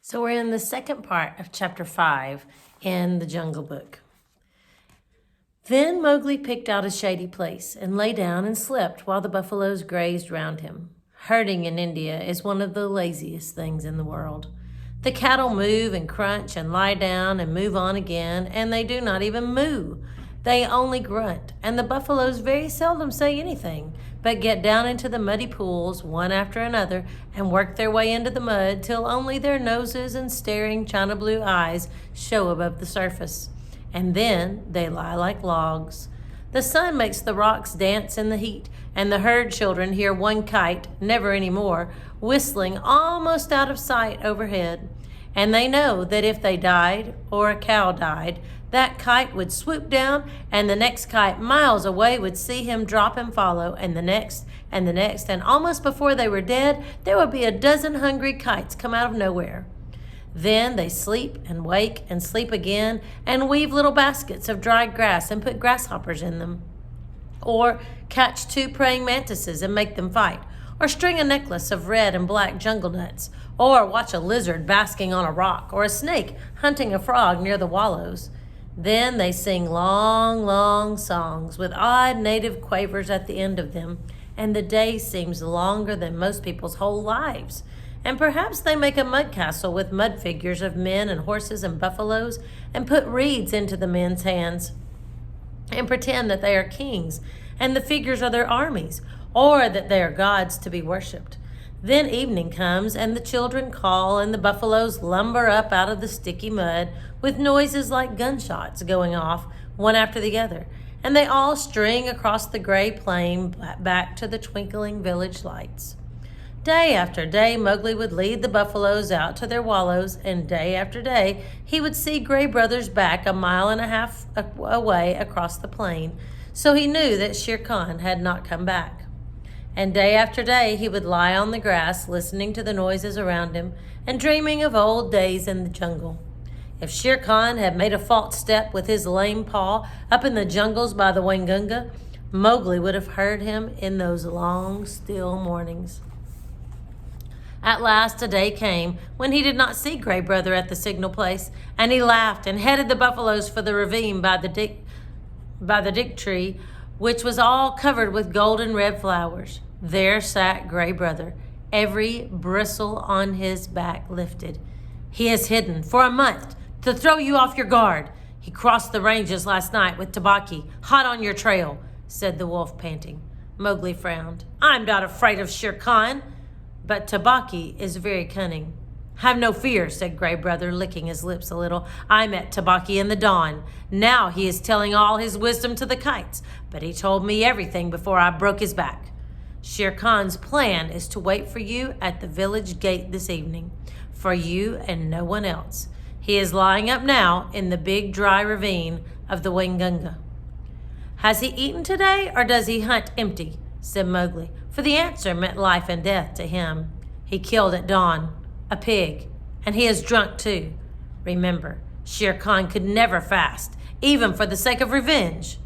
So we're in the second part of chapter 5 in the Jungle Book. Then Mowgli picked out a shady place and lay down and slept while the buffaloes grazed round him. Herding in India is one of the laziest things in the world. The cattle move and crunch and lie down and move on again, and they do not even moo. They only grunt, and the buffaloes very seldom say anything, but get down into the muddy pools one after another and work their way into the mud till only their noses and staring china blue eyes show above the surface. And then they lie like logs. The sun makes the rocks dance in the heat, and the herd children hear one kite, never any more, whistling almost out of sight overhead. And they know that if they died, or a cow died, that kite would swoop down, and the next kite miles away would see him drop and follow, and the next, and the next, and almost before they were dead, there would be a dozen hungry kites come out of nowhere. Then they sleep and wake and sleep again and weave little baskets of dried grass and put grasshoppers in them. Or catch two praying mantises and make them fight. Or string a necklace of red and black jungle nuts. Or watch a lizard basking on a rock or a snake hunting a frog near the wallows. Then they sing long, long songs with odd native quavers at the end of them, and the day seems longer than most people's whole lives. And perhaps they make a mud castle with mud figures of men and horses and buffaloes and put reeds into the men's hands and pretend that they are kings and the figures are their armies, or that they are gods to be worshipped. Then evening comes and the children call and the buffaloes lumber up out of the sticky mud with noises like gunshots going off one after the other, and they all string across the gray plain back to the twinkling village lights. Day after day, Mowgli would lead the buffaloes out to their wallows, and day after day, he would see Gray Brother's back a mile and a half away across the plain, so he knew that Shere Khan had not come back. And day after day, he would lie on the grass, listening to the noises around him, and dreaming of old days in the jungle. If Shere Khan had made a false step with his lame paw up in the jungles by the Waingunga, Mowgli would have heard him in those long, still mornings. At last a day came when he did not see Gray Brother at the signal place, and he laughed and headed the buffaloes for the ravine by the dik tree, which was all covered with golden red flowers. There sat Gray Brother, every bristle on his back lifted. He is hidden for a month to throw you off your guard. He crossed the ranges last night with Tabaki, hot on your trail, said the wolf, panting. Mowgli frowned. I'm not afraid of Shere Khan, but Tabaki is very cunning. Have no fear, said Gray Brother, licking his lips a little. I met Tabaki in the dawn. Now he is telling all his wisdom to the kites, but he told me everything before I broke his back. Shere Khan's plan is to wait for you at the village gate this evening, for you and no one else. He is lying up now in the big dry ravine of the Waingunga. Has he eaten today, or does he hunt empty? Said Mowgli, for the answer meant life and death to him. He killed at dawn a pig, and he is drunk too. Remember, Shere Khan could never fast, even for the sake of revenge.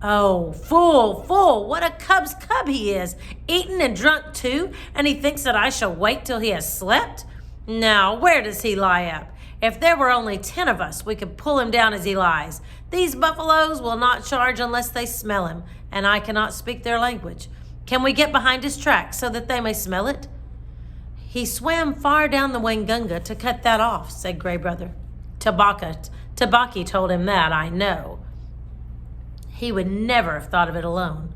Oh, fool, what a cub's cub he is, eaten and drunk too, and he thinks that I shall wait till he has slept? Now, where does he lie up? If there were only 10 of us, we could pull him down as he lies. These buffaloes will not charge unless they smell him, and I cannot speak their language. Can we get behind his track so that they may smell it? He swam far down the Waingunga to cut that off, said Gray Brother. Tabaki told him that, I know. He would never have thought of it alone.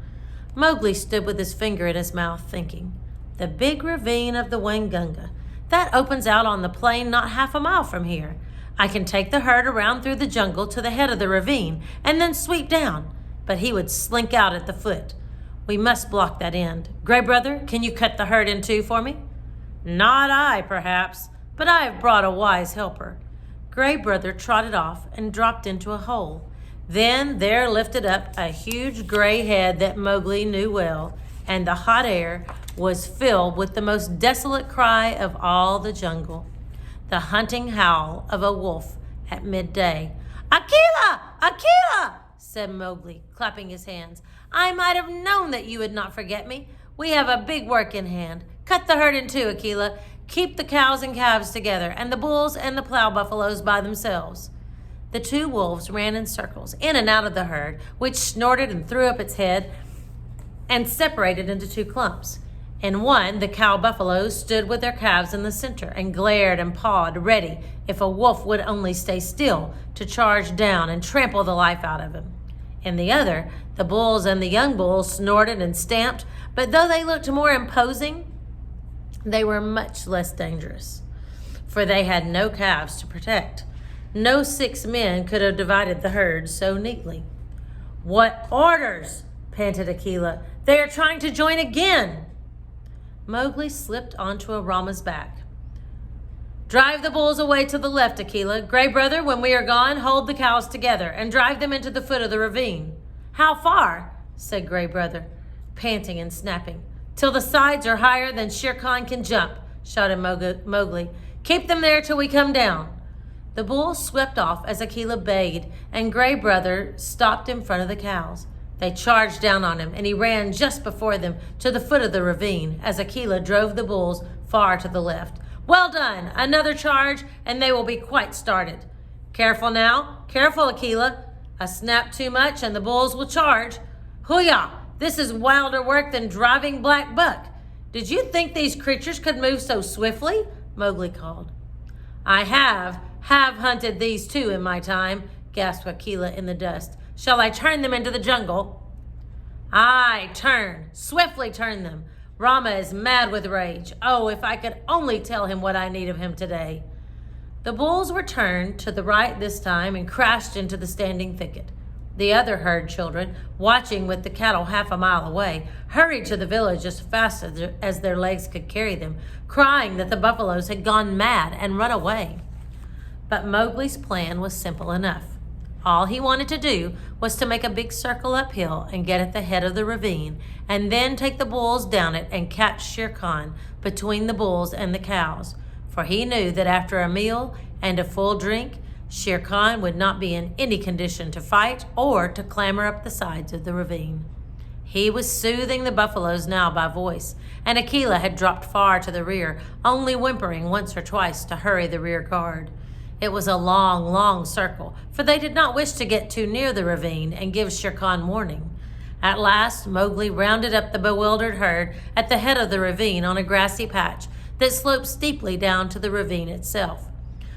Mowgli stood with his finger in his mouth, thinking. The big ravine of the Waingunga. That opens out on the plain not half a mile from here. I can take the herd around through the jungle to the head of the ravine and then sweep down. But he would slink out at the foot. We must block that end. Gray Brother, can you cut the herd in two for me? Not I, perhaps, but I have brought a wise helper. Gray Brother trotted off and dropped into a hole. Then there lifted up a huge gray head that Mowgli knew well, and the hot air was filled with the most desolate cry of all the jungle, the hunting howl of a wolf at midday. Akela! Akela! Said Mowgli, clapping his hands. I might have known that you would not forget me. We have a big work in hand. Cut the herd in two, Akela. Keep the cows and calves together, and the bulls and the plow buffaloes by themselves." The two wolves ran in circles, in and out of the herd, which snorted and threw up its head and separated into two clumps. In one, the cow buffaloes stood with their calves in the center and glared and pawed, ready, if a wolf would only stay still, to charge down and trample the life out of him. In the other, the bulls and the young bulls snorted and stamped, but though they looked more imposing, they were much less dangerous, for they had no calves to protect. No 6 men could have divided the herd so neatly. "What orders?" panted Akela. "They are trying to join again." Mowgli slipped onto a Rama's back. "Drive the bulls away to the left, Akela. Gray Brother, when we are gone, hold the cows together and drive them into the foot of the ravine." "How far?" said Gray Brother, panting and snapping. "Till the sides are higher than Shere Khan can jump," shouted Mowgli. "Keep them there till we come down." The bulls swept off as Akela bayed, and Gray Brother stopped in front of the cows. They charged down on him, and he ran just before them to the foot of the ravine as Akela drove the bulls far to the left. "Well done! Another charge, and they will be quite started." "Careful now! Careful, Akela! A snap too much, and the bulls will charge. Hoo-yah! This is wilder work than driving black buck. Did you think these creatures could move so swiftly?" Mowgli called. "I have hunted these too in my time," gasped Akela in the dust. "Shall I turn them into the jungle?" "Aye, turn. Swiftly turn them. Rama is mad with rage. Oh, if I could only tell him what I need of him today." The bulls were turned to the right this time and crashed into the standing thicket. The other herd children, watching with the cattle half a mile away, hurried to the village as fast as their legs could carry them, crying that the buffaloes had gone mad and run away. But Mowgli's plan was simple enough. All he wanted to do was to make a big circle uphill and get at the head of the ravine, and then take the bulls down it and catch Shere Khan between the bulls and the cows. For he knew that after a meal and a full drink, Shere Khan would not be in any condition to fight or to clamber up the sides of the ravine. He was soothing the buffaloes now by voice, and Akela had dropped far to the rear, only whimpering once or twice to hurry the rear guard. It was a long, long circle, for they did not wish to get too near the ravine and give Shere Khan warning. At last, Mowgli rounded up the bewildered herd at the head of the ravine on a grassy patch that sloped steeply down to the ravine itself.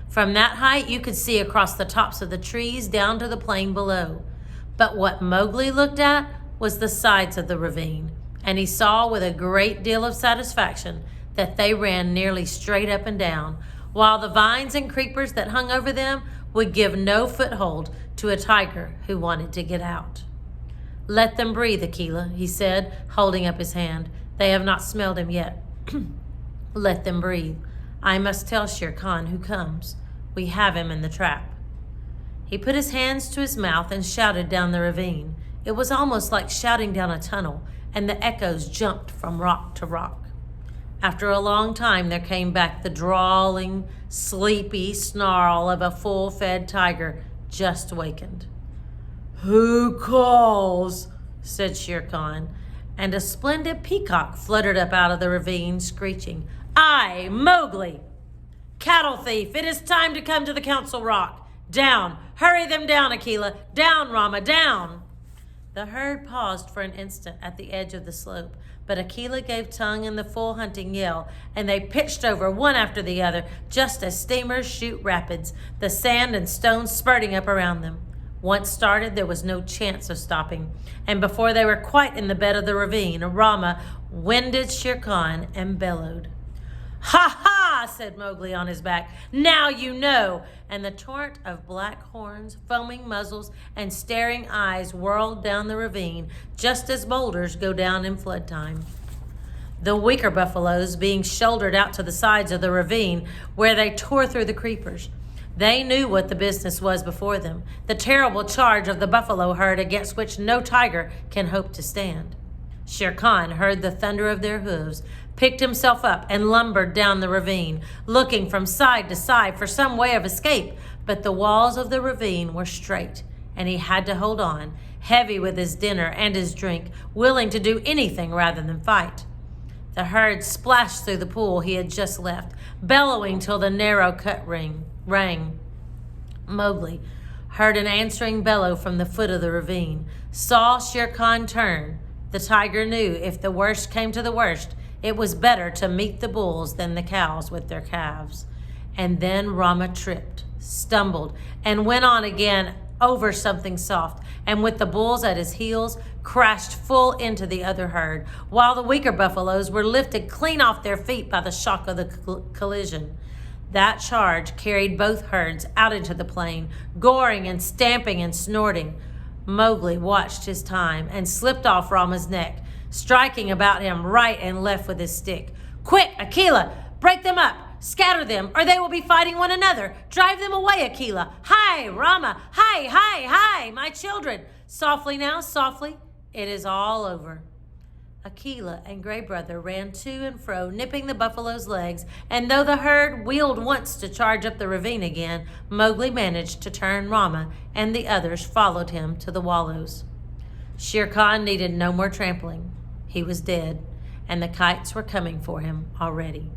From that height, you could see across the tops of the trees down to the plain below. But what Mowgli looked at was the sides of the ravine, and he saw with a great deal of satisfaction that they ran nearly straight up and down, while the vines and creepers that hung over them would give no foothold to a tiger who wanted to get out. "Let them breathe, Akela," he said, holding up his hand. "They have not smelled him yet." "Let them breathe. I must tell Shere Khan who comes. We have him in the trap." He put his hands to his mouth and shouted down the ravine. It was almost like shouting down a tunnel, and the echoes jumped from rock to rock. After a long time, there came back the drawling, sleepy snarl of a full-fed tiger just wakened. "Who calls?" said Shere Khan, and a splendid peacock fluttered up out of the ravine, screeching, "I, Mowgli! Cattle thief, it is time to come to the council rock. Down! Hurry them down, Akela! Down, Rama, down!" The herd paused for an instant at the edge of the slope, but Akela gave tongue in the full hunting yell, and they pitched over one after the other, just as steamers shoot rapids, the sand and stones spurting up around them. Once started, there was no chance of stopping, and before they were quite in the bed of the ravine, Rama winded Shere Khan and bellowed. "Ha ha!" said Mowgli on his back. "Now you know!" And the torrent of black horns, foaming muzzles, and staring eyes whirled down the ravine, just as boulders go down in flood time. The weaker buffaloes being shouldered out to the sides of the ravine, where they tore through the creepers. They knew what the business was before them, the terrible charge of the buffalo herd against which no tiger can hope to stand. Shere Khan heard the thunder of their hooves, picked himself up, and lumbered down the ravine, looking from side to side for some way of escape, but the walls of the ravine were straight, and he had to hold on, heavy with his dinner and his drink, willing to do anything rather than fight. The herd splashed through the pool he had just left, bellowing till the narrow cut rang. Mowgli heard an answering bellow from the foot of the ravine, saw Shere Khan turn. The tiger knew if the worst came to the worst, it was better to meet the bulls than the cows with their calves. And then Rama tripped, stumbled, and went on again over something soft, and with the bulls at his heels, crashed full into the other herd, while the weaker buffaloes were lifted clean off their feet by the shock of the collision. That charge carried both herds out into the plain, goring and stamping and snorting. Mowgli watched his time and slipped off Rama's neck, striking about him right and left with his stick. "Quick, Akela! Break them up! Scatter them, or they will be fighting one another! Drive them away, Akela! Hi, Rama! Hi, hi, hi, my children! Softly now, softly! It is all over." Akela and Gray Brother ran to and fro, nipping the buffalo's legs, and though the herd wheeled once to charge up the ravine again, Mowgli managed to turn Rama, and the others followed him to the wallows. Shere Khan needed no more trampling. He was dead, and the kites were coming for him already.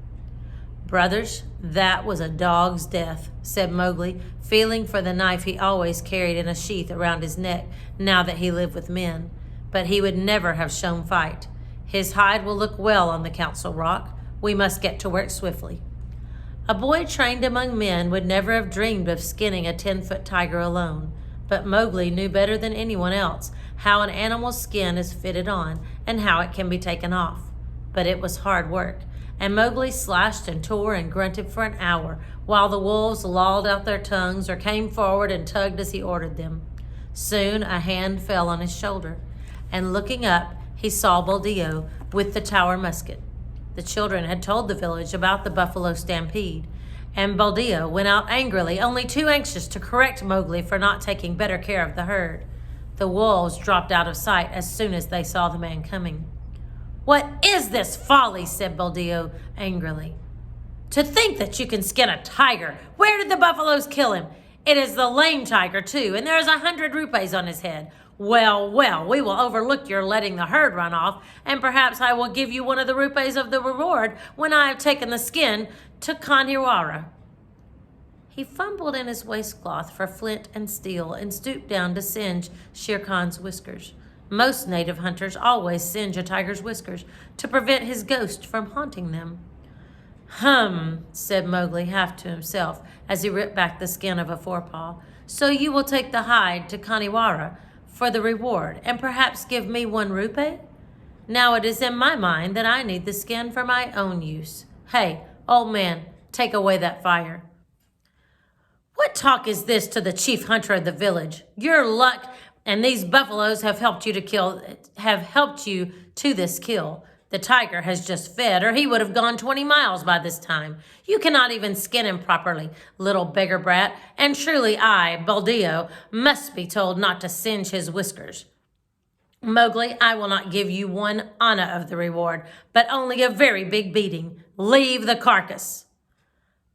"Brothers, that was a dog's death," said Mowgli, feeling for the knife he always carried in a sheath around his neck now that he lived with men. But he would never have shown fight. His hide will look well on the council rock. We must get to work swiftly. A boy trained among men would never have dreamed of skinning a 10-foot tiger alone, but Mowgli knew better than anyone else how an animal's skin is fitted on and how it can be taken off. But it was hard work, and Mowgli slashed and tore and grunted for an hour while the wolves lolled out their tongues or came forward and tugged as he ordered them. Soon a hand fell on his shoulder, and looking up, he saw Buldeo with the Tower musket. The children had told the village about the buffalo stampede, and Buldeo went out angrily, only too anxious to correct Mowgli for not taking better care of the herd. The wolves dropped out of sight as soon as they saw the man coming. "What is this folly?" said Buldeo angrily. "To think that you can skin a tiger! Where did the buffaloes kill him? It is the lame tiger, too, and there is 100 rupees on his head. Well, well, we will overlook your letting the herd run off, and perhaps I will give you one of the rupees of the reward when I have taken the skin to Kaniwara." He fumbled in his waistcloth for flint and steel and stooped down to singe Shere Khan's whiskers. Most native hunters always singe a tiger's whiskers to prevent his ghost from haunting them. Said Mowgli half to himself as he ripped back the skin of a forepaw. "So you will take the hide to Kaniwara for the reward, and perhaps give me 1 rupee? Now it is in my mind that I need the skin for my own use. Hey, old man, take away that fire." "What talk is this to the chief hunter of the village? Your luck and these buffaloes have helped you to this kill. The tiger has just fed, or he would have gone 20 miles by this time. You cannot even skin him properly, little beggar brat, and truly I, Buldeo, must be told not to singe his whiskers. Mowgli, I will not give you 1 anna of the reward, but only a very big beating. Leave the carcass."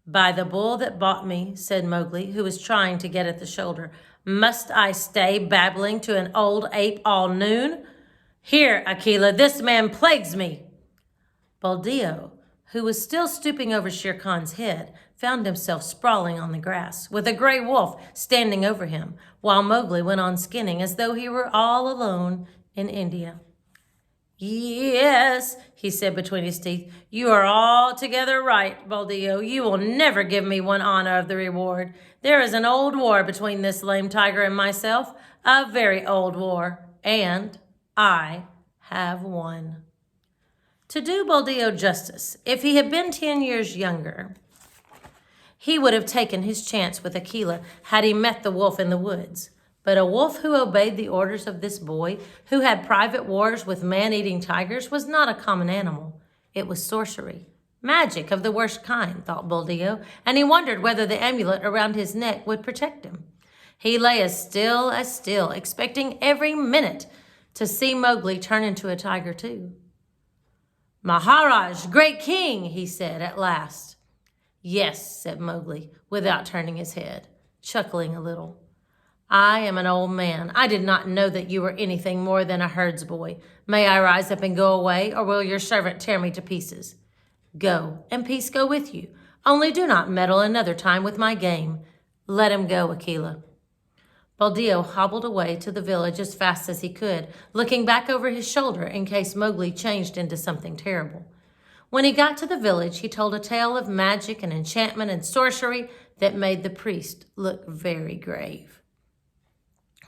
"By the bull that bought me," said Mowgli, who was trying to get at the shoulder, "must I stay babbling to an old ape all noon? Here, Akela, this man plagues me." Buldeo, who was still stooping over Shere Khan's head, found himself sprawling on the grass, with a gray wolf standing over him, while Mowgli went on skinning as though he were all alone in India. "Yes," he said between his teeth, "you are altogether right, Buldeo. You will never give me 1 anna of the reward. There is an old war between this lame tiger and myself, a very old war, and I have won." To do Buldeo justice, if he had been 10 years younger, he would have taken his chance with Akela had he met the wolf in the woods. But a wolf who obeyed the orders of this boy, who had private wars with man-eating tigers, was not a common animal. It was sorcery. Magic of the worst kind, thought Buldeo, and he wondered whether the amulet around his neck would protect him. He lay as still, expecting every minute to see Mowgli turn into a tiger too. "Maharaj, great king," he said at last. "Yes," said Mowgli, without turning his head, chuckling a little. I am an old man. I did not know that you were anything more than a herdsboy. May I rise up and go away, or will your servant tear me to pieces? Go, and peace go with you. Only do not meddle another time with my game. Let him go, Aquila. Buldeo hobbled away to the village as fast as he could, looking back over his shoulder in case Mowgli changed into something terrible. When he got to the village, he told a tale of magic and enchantment and sorcery that made the priest look very grave.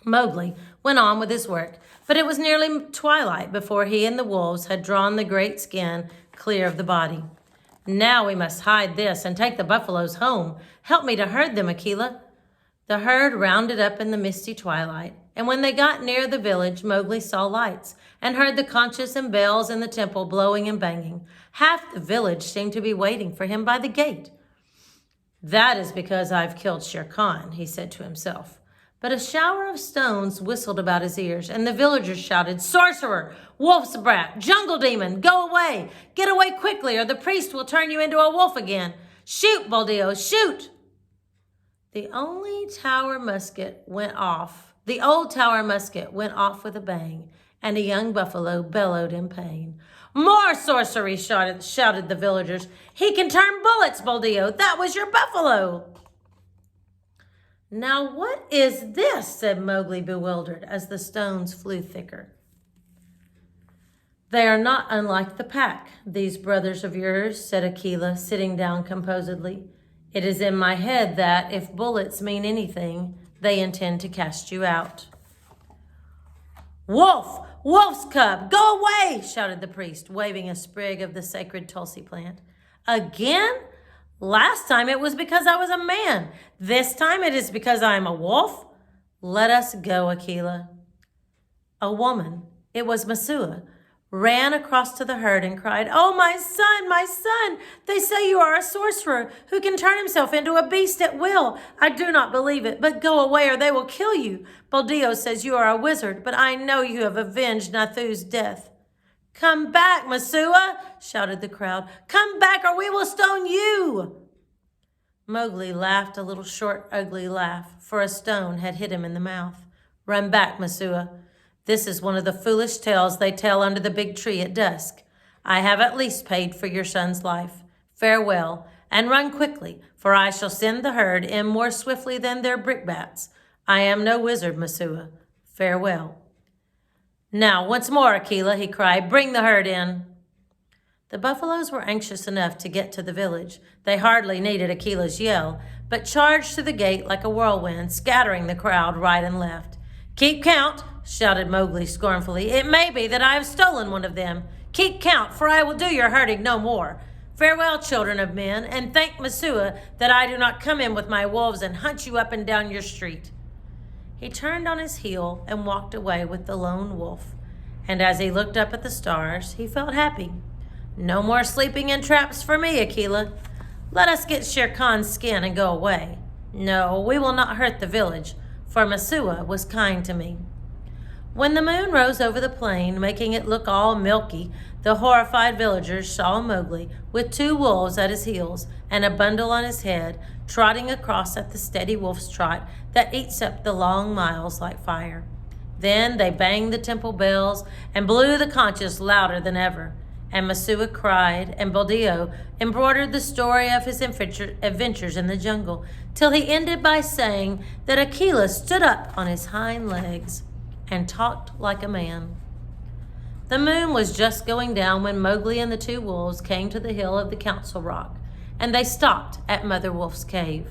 Mowgli went on with his work, but it was nearly twilight before he and the wolves had drawn the great skin clear of the body. Now we must hide this and take the buffaloes home. Help me to herd them, Aquila. The herd rounded up in the misty twilight, and when they got near the village, Mowgli saw lights and heard the conches and bells in the temple blowing and banging. Half the village seemed to be waiting for him by the gate. That is because I've killed Shere Khan, he said to himself. But a shower of stones whistled about his ears, and the villagers shouted, Sorcerer! Wolf's brat! Jungle demon! Go away! Get away quickly, or the priest will turn you into a wolf again! Shoot, Buldeo! Shoot! The old tower musket went off with a bang, and a young buffalo bellowed in pain. More sorcery, shouted the villagers. He can turn bullets, Buldeo! That was your buffalo! Now what is this? Said Mowgli, bewildered, as the stones flew thicker. They are not unlike the pack, these brothers of yours, said Aquila, sitting down composedly. It is in my head that, if bullets mean anything, they intend to cast you out. Wolf! Wolf's cub! Go away! Shouted the priest, waving a sprig of the sacred Tulsi plant. Again? Last time it was because I was a man. This time it is because I am a wolf. Let us go, Aquila. A woman, it was Mesua, ran across to the herd and cried, Oh, my son, my son! They say you are a sorcerer who can turn himself into a beast at will. I do not believe it, but go away or they will kill you. Buldeo says you are a wizard, but I know you have avenged Nathu's death. Come back, Mesua, shouted the crowd. Come back or we will stone you. Mowgli laughed a little short, ugly laugh, for a stone had hit him in the mouth. Run back, Mesua. This is one of the foolish tales they tell under the big tree at dusk. I have at least paid for your son's life. Farewell, and run quickly, for I shall send the herd in more swiftly than their brickbats. I am no wizard, Mesua. Farewell. Now, once more, Aquila, he cried, bring the herd in. The buffaloes were anxious enough to get to the village. They hardly needed Aquila's yell, but charged to the gate like a whirlwind, scattering the crowd right and left. Keep count, shouted Mowgli scornfully. It may be that I have stolen one of them. Keep count, for I will do your herding no more. Farewell, children of men, and thank Mesua that I do not come in with my wolves and hunt you up and down your street. He turned on his heel and walked away with the lone wolf, and as he looked up at the stars, he felt happy. No more sleeping in traps for me, Aquila. Let us get Shere Khan's skin and go away. No, we will not hurt the village, for Mesua was kind to me. When the moon rose over the plain, making it look all milky, the horrified villagers saw Mowgli with 2 wolves at his heels and a bundle on his head, trotting across at the steady wolf's trot that eats up the long miles like fire. Then they banged the temple bells and blew the conches louder than ever, and Mesua cried, and Buldeo embroidered the story of his adventures in the jungle, till he ended by saying that Aquila stood up on his hind legs and talked like a man. The moon was just going down when Mowgli and the 2 wolves came to the hill of the Council Rock, and they stopped at Mother Wolf's cave.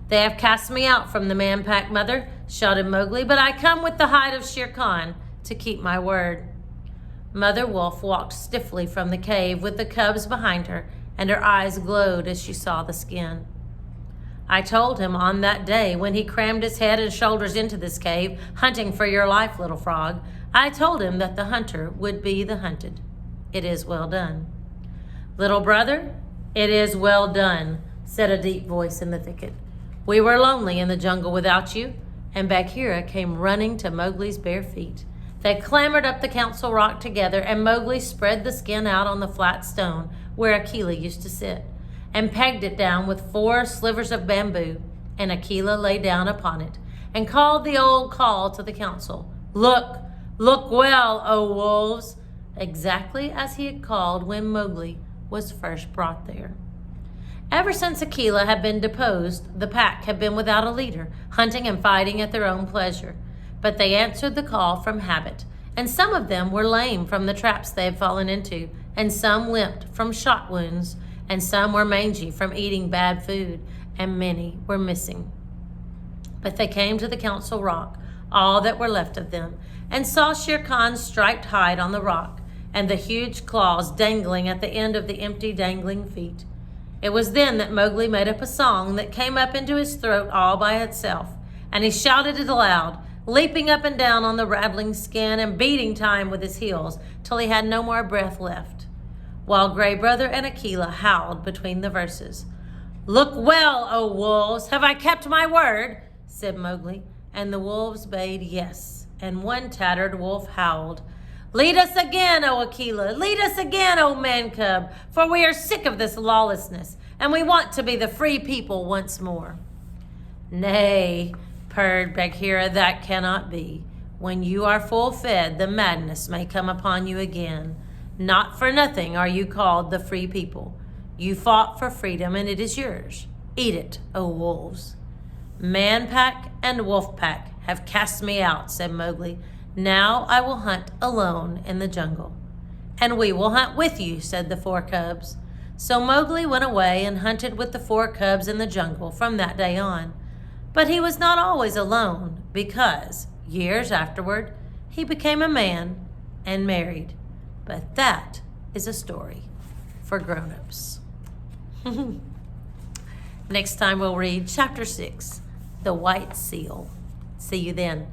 They have cast me out from the man-pack, Mother, shouted Mowgli, but I come with the hide of Shere Khan to keep my word. Mother Wolf walked stiffly from the cave with the cubs behind her, and her eyes glowed as she saw the skin. I told him on that day when he crammed his head and shoulders into this cave, hunting for your life, little frog, I told him that the hunter would be the hunted. It is well done. Little brother, it is well done, said a deep voice in the thicket. We were lonely in the jungle without you, and Bagheera came running to Mowgli's bare feet. They clambered up the Council Rock together, and Mowgli spread the skin out on the flat stone where Aquila used to sit, and pegged it down with 4 slivers of bamboo, and Aquila lay down upon it, and called the old call to the council. Look, look well, O wolves, exactly as he had called when Mowgli was first brought there. Ever since Akela had been deposed, the pack had been without a leader, hunting and fighting at their own pleasure. But they answered the call from habit, and some of them were lame from the traps they had fallen into, and some limped from shot wounds, and some were mangy from eating bad food, and many were missing. But they came to the council rock, all that were left of them, and saw Shere Khan's striped hide on the rock, and the huge claws dangling at the end of the empty dangling feet. It was then that Mowgli made up a song that came up into his throat all by itself, and he shouted it aloud, leaping up and down on the rattling skin and beating time with his heels till he had no more breath left, while Gray Brother and Akela howled between the verses. Look well, O wolves, have I kept my word? Said Mowgli, and the wolves bade yes, and one tattered wolf howled, Lead us again, O Akela, lead us again, O man cub, for we are sick of this lawlessness, and we want to be the free people once more. Nay, purred Bagheera, that cannot be. When you are full fed, the madness may come upon you again. Not for nothing are you called the free people. You fought for freedom, and it is yours. Eat it, O wolves. Man pack and wolf pack have cast me out, said Mowgli. Now I will hunt alone in the jungle. And we will hunt with you, said the 4 cubs. So Mowgli went away and hunted with the 4 cubs in the jungle from that day on. But he was not always alone, because, years afterward, he became a man and married. But that is a story for grown-ups. Next time we'll read Chapter 6, The White Seal. See you then.